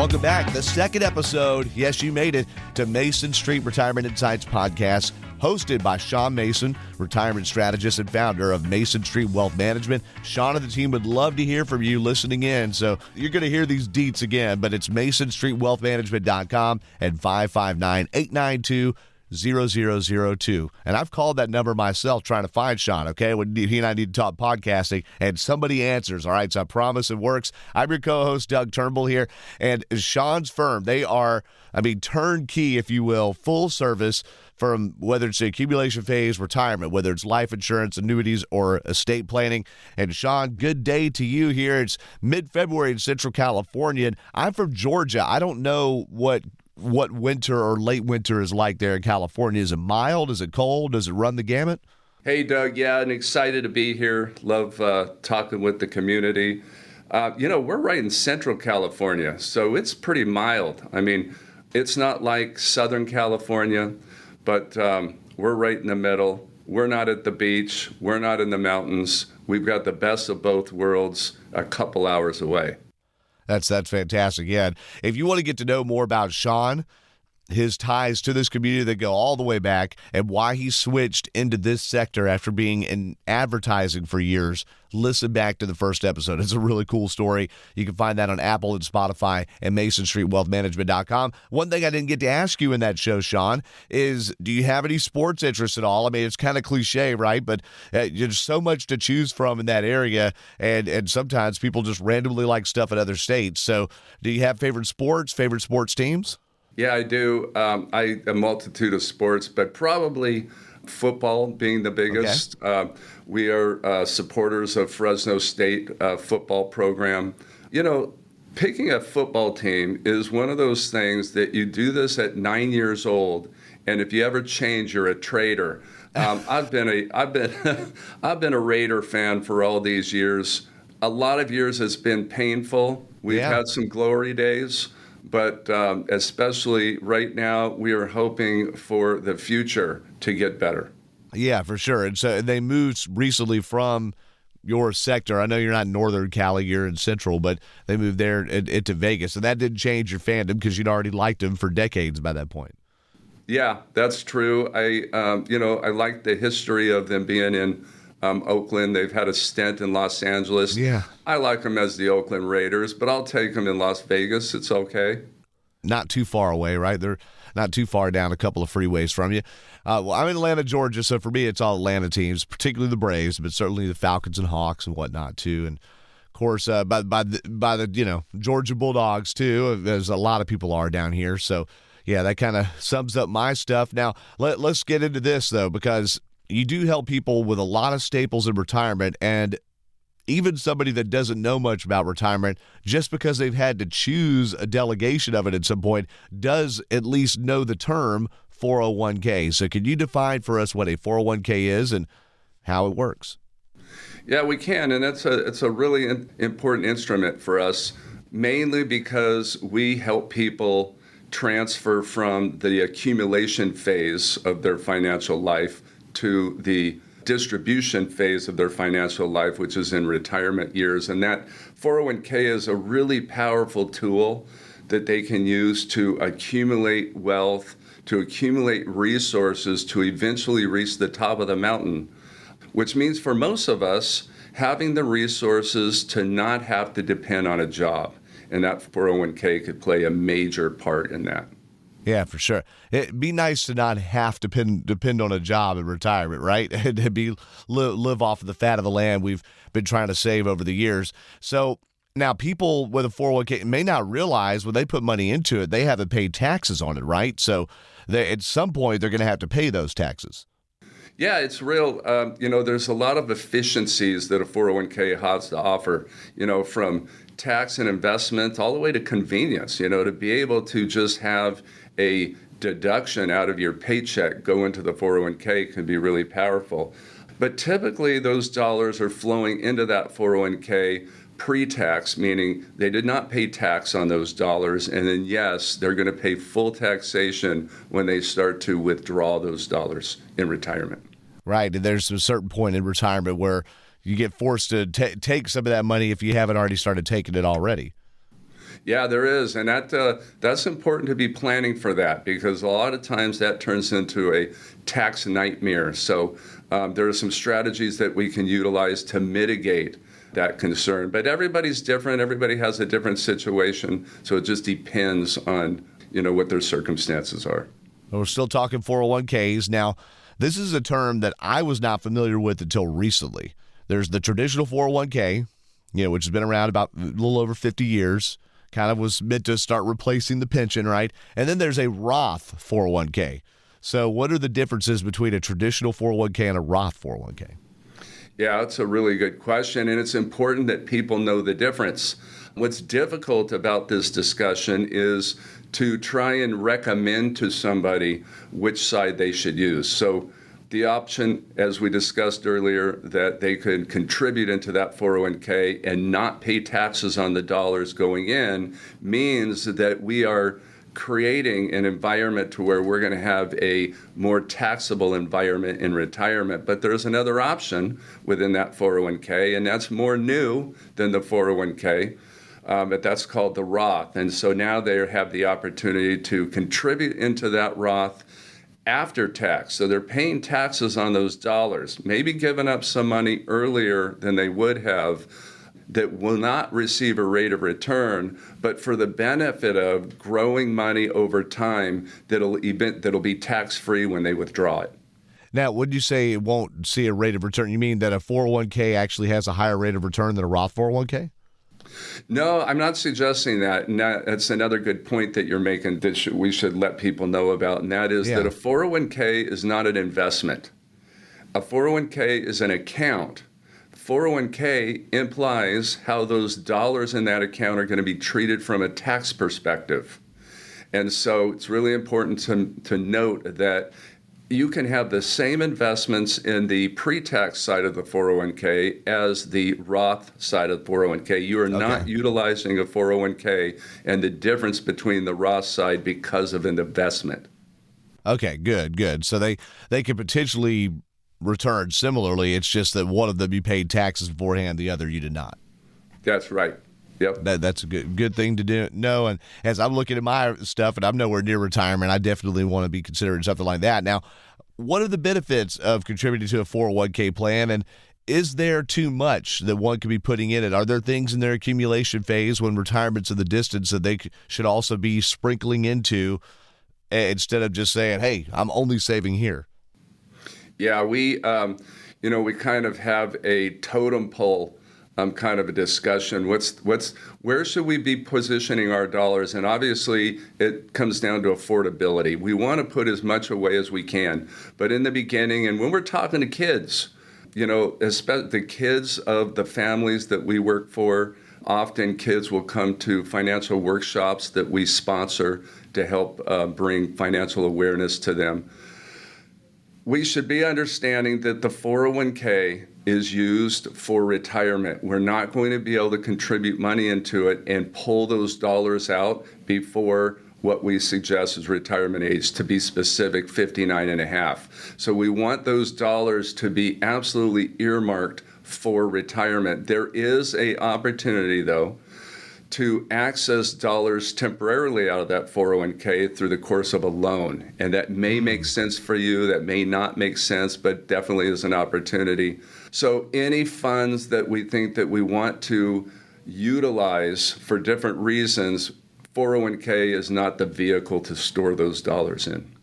Welcome back. The second episode, yes, you made it, to Mason Street Retirement Insights Podcast, hosted by Sean Mason, retirement strategist and founder of Mason Street Wealth Management. Sean and the team would love to hear from you listening in, so you're going to hear these deets again, but it's MasonStreetWealthManagement.com and 559-892-0002. And I've called that number myself trying to find Sean, okay, when he and I need to talk podcasting, and somebody answers, all right? So I promise it works. I'm your co-host, Doug Turnbull here, and Sean's firm, they are, turnkey, if you will, full service from whether it's the accumulation phase, retirement, whether it's life insurance, annuities, or estate planning. And Sean, good day to you here. It's mid-February in Central California, and I'm from Georgia. I don't know what winter or late winter is like there in California. Is it mild? Is it cold? Does it run the gamut? Hey, Doug. Yeah, and excited to be here. Love talking with the community. We're right in Central California, so it's pretty mild. It's not like Southern California, but we're right in the middle. We're not at the beach. We're not in the mountains. We've got the best of both worlds a couple hours away. That's fantastic. Yeah. If you want to get to know more about Sean, his ties to this community that go all the way back, and why he switched into this sector after being in advertising for years, listen back to the first episode. It's a really cool story. You can find that on Apple and Spotify and MasonStreetWealthManagement.com. One thing I didn't get to ask you in that show, Sean, is do you have any sports interests at all? It's kind of cliche, right? But there's so much to choose from in that area, and sometimes people just randomly like stuff in other states. So do you have favorite sports teams? Yeah, I do. A multitude of sports, but probably football being the biggest. Okay. We are supporters of Fresno State football program. Picking a football team is one of those things that you do this at 9 years old, and if you ever change, you're a traitor. I've been a Raider fan for all these years. A lot of years has been painful. We've had some glory days. But especially right now, we are hoping for the future to get better. Yeah, for sure. And so they moved recently from your sector. I know you're not in Northern Cali, you're in Central, but they moved there into Vegas. And that didn't change your fandom because you'd already liked them for decades by that point. Yeah, that's true. I like the history of them being in Oakland. They've had a stint in Los Angeles. Yeah. I like them as the Oakland Raiders, but I'll take them in Las Vegas. It's okay. Not too far away, right? They're not too far down a couple of freeways from you. I'm in Atlanta, Georgia, so for me, it's all Atlanta teams, particularly the Braves, but certainly the Falcons and Hawks and whatnot too. And of course, by the Georgia Bulldogs too, as a lot of people are down here. So yeah, that kind of sums up my stuff. Now let's get into this though, because you do help people with a lot of staples in retirement, and even somebody that doesn't know much about retirement, just because they've had to choose a delegation of it at some point, does at least know the term 401k. So can you define for us what a 401k is and how it works? Yeah, we can, and it's a really important instrument for us, mainly because we help people transfer from the accumulation phase of their financial life to the distribution phase of their financial life, which is in retirement years. And that 401k is a really powerful tool that they can use to accumulate wealth, to accumulate resources, to eventually reach the top of the mountain, which means for most of us, having the resources to not have to depend on a job. And that 401k could play a major part in that. Yeah, for sure. It'd be nice to not have to depend on a job in retirement, right? And to live off of the fat of the land we've been trying to save over the years. So now people with a 401k may not realize when they put money into it, they haven't paid taxes on it, right? So at some point, they're going to have to pay those taxes. Yeah, it's real. There's a lot of efficiencies that a 401k has to offer, from tax and investment all the way to convenience, to be able to just have a deduction out of your paycheck go into the 401k can be really powerful. But typically those dollars are flowing into that 401k pre-tax, meaning they did not pay tax on those dollars. And then, yes, they're going to pay full taxation when they start to withdraw those dollars in retirement. Right. And there's a certain point in retirement where you get forced to take some of that money if you haven't already started taking it already. Yeah, there is, and that's important to be planning for that, because a lot of times that turns into a tax nightmare. So there are some strategies that we can utilize to mitigate that concern. But everybody's different. Everybody has a different situation, so it just depends on what their circumstances are. We're still talking 401ks now. This is a term that I was not familiar with until recently. There's the traditional 401k, which has been around about a little over 50 years. Kind of was meant to start replacing the pension, right? And then there's a Roth 401k. So what are the differences between a traditional 401k and a Roth 401k? Yeah, that's a really good question, and it's important that people know the difference. What's difficult about this discussion is to try and recommend to somebody which side they should use. So the option, as we discussed earlier, that they could contribute into that 401k and not pay taxes on the dollars going in, means that we are creating an environment to where we're going to have a more taxable environment in retirement. But there's another option within that 401k, and that's more new than the 401k. But that's called the Roth. And so now they have the opportunity to contribute into that Roth after tax. So they're paying taxes on those dollars, maybe giving up some money earlier than they would have, that will not receive a rate of return, but for the benefit of growing money over time that'll be tax-free when they withdraw it. Now, would you say it won't see a rate of return? You mean that a 401k actually has a higher rate of return than a Roth 401k? No, I'm not suggesting that. And that's another good point that you're making that we should let people know about, and that is that a 401k is not an investment. A 401k is an account. 401k implies how those dollars in that account are going to be treated from a tax perspective. And so it's really important to note that you can have the same investments in the pre-tax side of the 401k as the Roth side of the 401k. You are not utilizing a 401k and the difference between the Roth side because of an investment. Okay, good. So they could potentially return similarly. It's just that one of them you paid taxes beforehand, the other you did not. That's right. Yep. That's a good thing to know. And as I'm looking at my stuff, and I'm nowhere near retirement, I definitely want to be considering something like that. Now, what are the benefits of contributing to a 401k plan, and is there too much that one could be putting in it? Are there things in their accumulation phase when retirement's in the distance that they should also be sprinkling into instead of just saying, hey, I'm only saving here? Yeah, we kind of have a totem pole kind of a discussion. Where should we be positioning our dollars? And obviously, it comes down to affordability. We want to put as much away as we can, but in the beginning, and when we're talking to kids, especially the kids of the families that we work for, often kids will come to financial workshops that we sponsor to help bring financial awareness to them. We should be understanding that the 401k is used for retirement. We're not going to be able to contribute money into it and pull those dollars out before what we suggest is retirement age, to be specific, 59 and a half. So we want those dollars to be absolutely earmarked for retirement. There is an opportunity, though, to access dollars temporarily out of that 401k through the course of a loan. And that may make sense for you, that may not make sense, but definitely is an opportunity. So any funds that we think that we want to utilize for different reasons, 401k is not the vehicle to store those dollars in.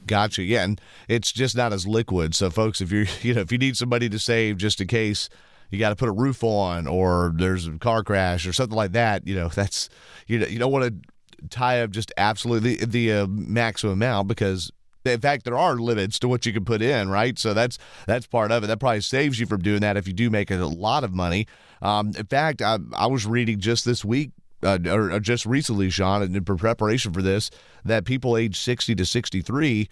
Gotcha. Yeah, and it's just not as liquid. So folks, if if you need somebody to save just in case you got to put a roof on or there's a car crash or something like that, that's you don't want to tie up just absolutely the maximum amount, because in fact there are limits to what you can put in, right? So that's part of it. That probably saves you from doing that if you do make a lot of money. In fact, I was reading just this week or just recently, Sean, in preparation for this, that people age 60 to 63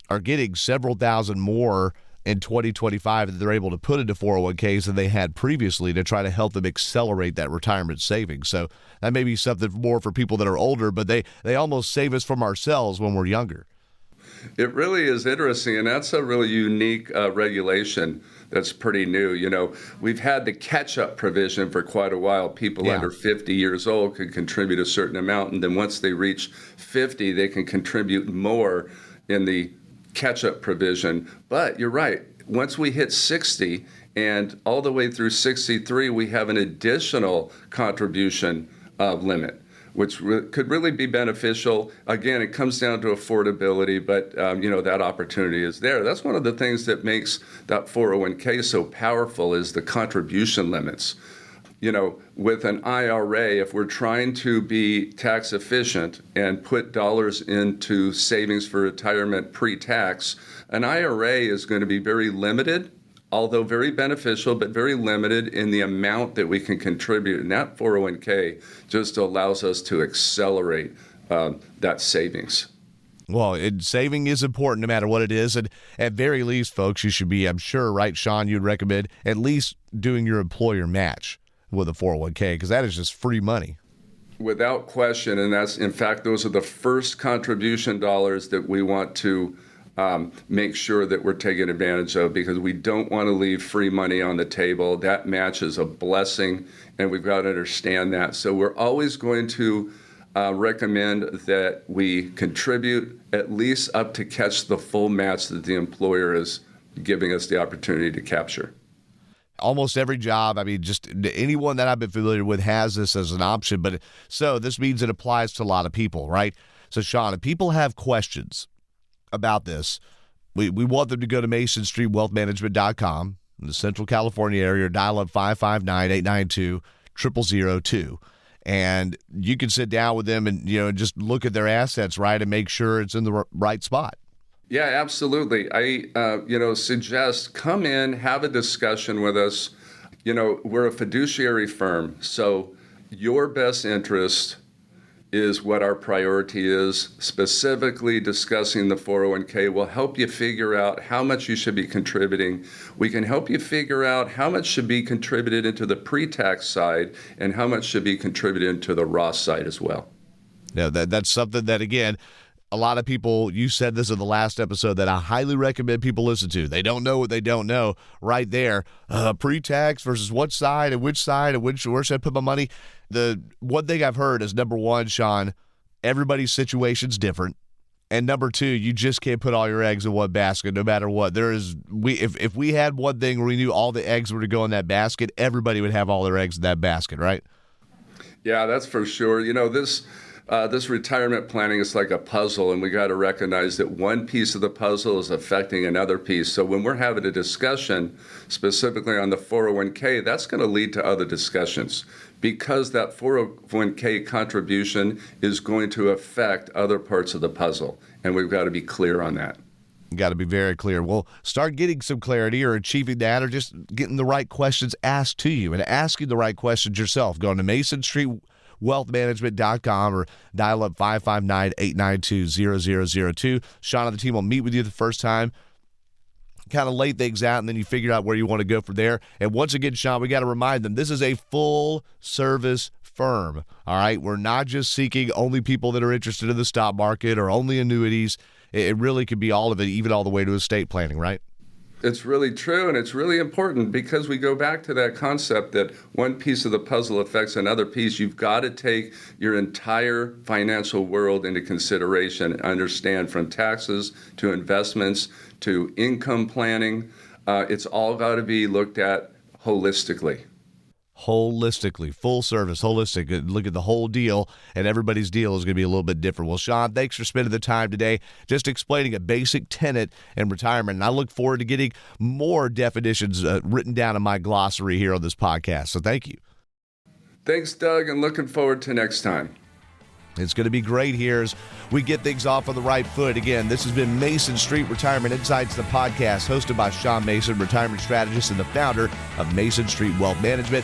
are getting several thousand more in 2025 that they're able to put into 401ks than they had previously to try to help them accelerate that retirement savings. So that may be something more for people that are older, but they almost save us from ourselves when we're younger. It really is interesting, and that's a really unique regulation that's pretty new. We've had the catch-up provision for quite a while. People under 50 years old could contribute a certain amount, and then once they reach 50, they can contribute more in the catch-up provision. But you're right. Once we hit 60 and all the way through 63, we have an additional contribution limit, which could really be beneficial. Again, it comes down to affordability, but that opportunity is there. That's one of the things that makes that 401k so powerful is the contribution limits. With an IRA, if we're trying to be tax efficient and put dollars into savings for retirement pre-tax, an IRA is going to be very limited, although very beneficial, but very limited in the amount that we can contribute. And that 401k just allows us to accelerate that savings. Well, saving is important no matter what it is. And at very least, folks, you should be, I'm sure, right, Sean, you'd recommend at least doing your employer match with a 401k, because that is just free money. Without question. And that's, in fact, those are the first contribution dollars that we want to make sure that we're taking advantage of, because we don't want to leave free money on the table. That match is a blessing, and we've got to understand that. So we're always going to recommend that we contribute at least up to catch the full match that the employer is giving us the opportunity to capture. Almost every job, just anyone that I've been familiar with has this as an option. But so this means it applies to a lot of people, right? So, Sean, if people have questions about this, we want them to go to MasonStreetWealthManagement.com in the Central California area, or dial up 559-892-0002. And you can sit down with them and, just look at their assets, right, and make sure it's in the right spot. Yeah, absolutely. I, suggest come in, have a discussion with us. We're a fiduciary firm, so your best interest is what our priority is. Specifically discussing the 401k will help you figure out how much you should be contributing. We can help you figure out how much should be contributed into the pre-tax side and how much should be contributed into the Roth side as well. Yeah, that's something that, again, a lot of people, you said this in the last episode, that I highly recommend people listen to. They don't know what they don't know right there. Pre-tax versus what side and which side and where should I put my money? The one thing I've heard is, number one, Sean, everybody's situation's different. And number two, you just can't put all your eggs in one basket no matter what. If we had one thing where we knew all the eggs were to go in that basket, everybody would have all their eggs in that basket, right? Yeah, that's for sure. This retirement planning is like a puzzle, and we got to recognize that one piece of the puzzle is affecting another piece. So when we're having a discussion specifically on the 401k, that's going to lead to other discussions, because that 401k contribution is going to affect other parts of the puzzle, and we've got to be clear on that. You got to be very clear. Well, start getting some clarity, or achieving that, or just getting the right questions asked to you and asking the right questions yourself. Going to MasonStreetWealthManagement.com or dial up 559-892-0002. Sean and the team will meet with you the first time, kind of lay things out, and then you figure out where you want to go from there. And once again, Sean, we got to remind them, this is a full-service firm, all right? We're not just seeking only people that are interested in the stock market or only annuities. It really could be all of it, even all the way to estate planning, right? It's really true, and it's really important, because we go back to that concept that one piece of the puzzle affects another piece. You've got to take your entire financial world into consideration and understand, from taxes to investments to income planning. It's all got to be looked at holistically. Holistically, full service, holistic. Look at the whole deal, and everybody's deal is going to be a little bit different. Well, Sean, thanks for spending the time today just explaining a basic tenet in retirement. And I look forward to getting more definitions written down in my glossary here on this podcast. So thank you. Thanks, Doug, and looking forward to next time. It's going to be great here as we get things off on the right foot. Again, this has been Mason Street Retirement Insights, the podcast hosted by Sean Mason, retirement strategist and the founder of Mason Street Wealth Management.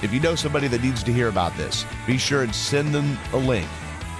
If you know somebody that needs to hear about this, be sure and send them a link.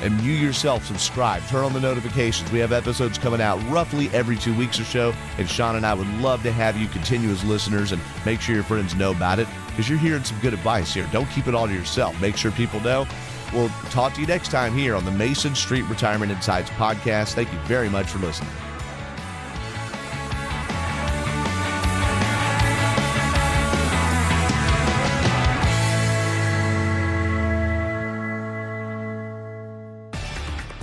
And you yourself subscribe, turn on the notifications. We have episodes coming out roughly every 2 weeks or so, and Sean and I would love to have you continue as listeners, and make sure your friends know about it, because you're hearing some good advice here. Don't keep it all to yourself. Make sure people know. We'll talk to you next time here on the Mason Street Retirement Insights podcast. Thank you very much for listening.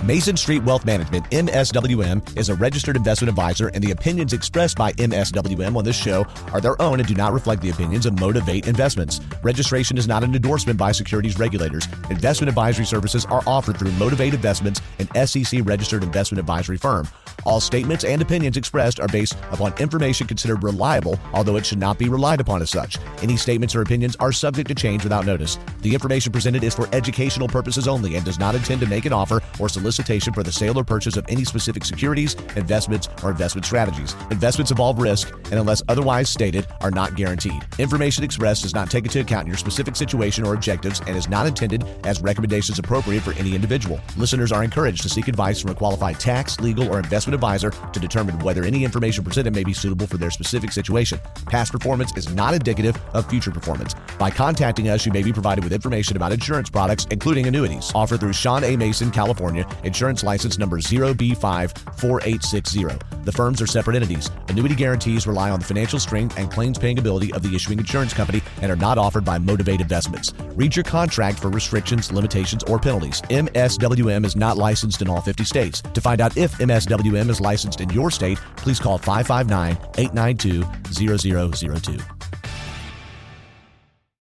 Mason Street Wealth Management, MSWM, is a registered investment advisor, and the opinions expressed by MSWM on this show are their own and do not reflect the opinions of Motivate Investments. Registration is not an endorsement by securities regulators. Investment advisory services are offered through Motivate Investments, an SEC-registered investment advisory firm. All statements and opinions expressed are based upon information considered reliable, although it should not be relied upon as such. Any statements or opinions are subject to change without notice. The information presented is for educational purposes only and does not intend to make an offer or solicitation for the sale or purchase of any specific securities, investments, or investment strategies. Investments involve risk and, unless otherwise stated, are not guaranteed. Information expressed does not take into account your specific situation or objectives and is not intended as recommendations appropriate for any individual. Listeners are encouraged to seek advice from a qualified tax, legal, or investment advisor to determine whether any information presented may be suitable for their specific situation. Past performance is not indicative of future performance. By contacting us, you may be provided with information about insurance products, including annuities. Offered through Sean A. Mason, California, insurance license number 0B54860. The firms are separate entities. Annuity guarantees rely on the financial strength and claims-paying ability of the issuing insurance company and are not offered by Motivate Investments. Read your contract for restrictions, limitations, or penalties. MSWM is not licensed in all 50 states. To find out if MSWM is licensed in your state, please call 559-892-0002.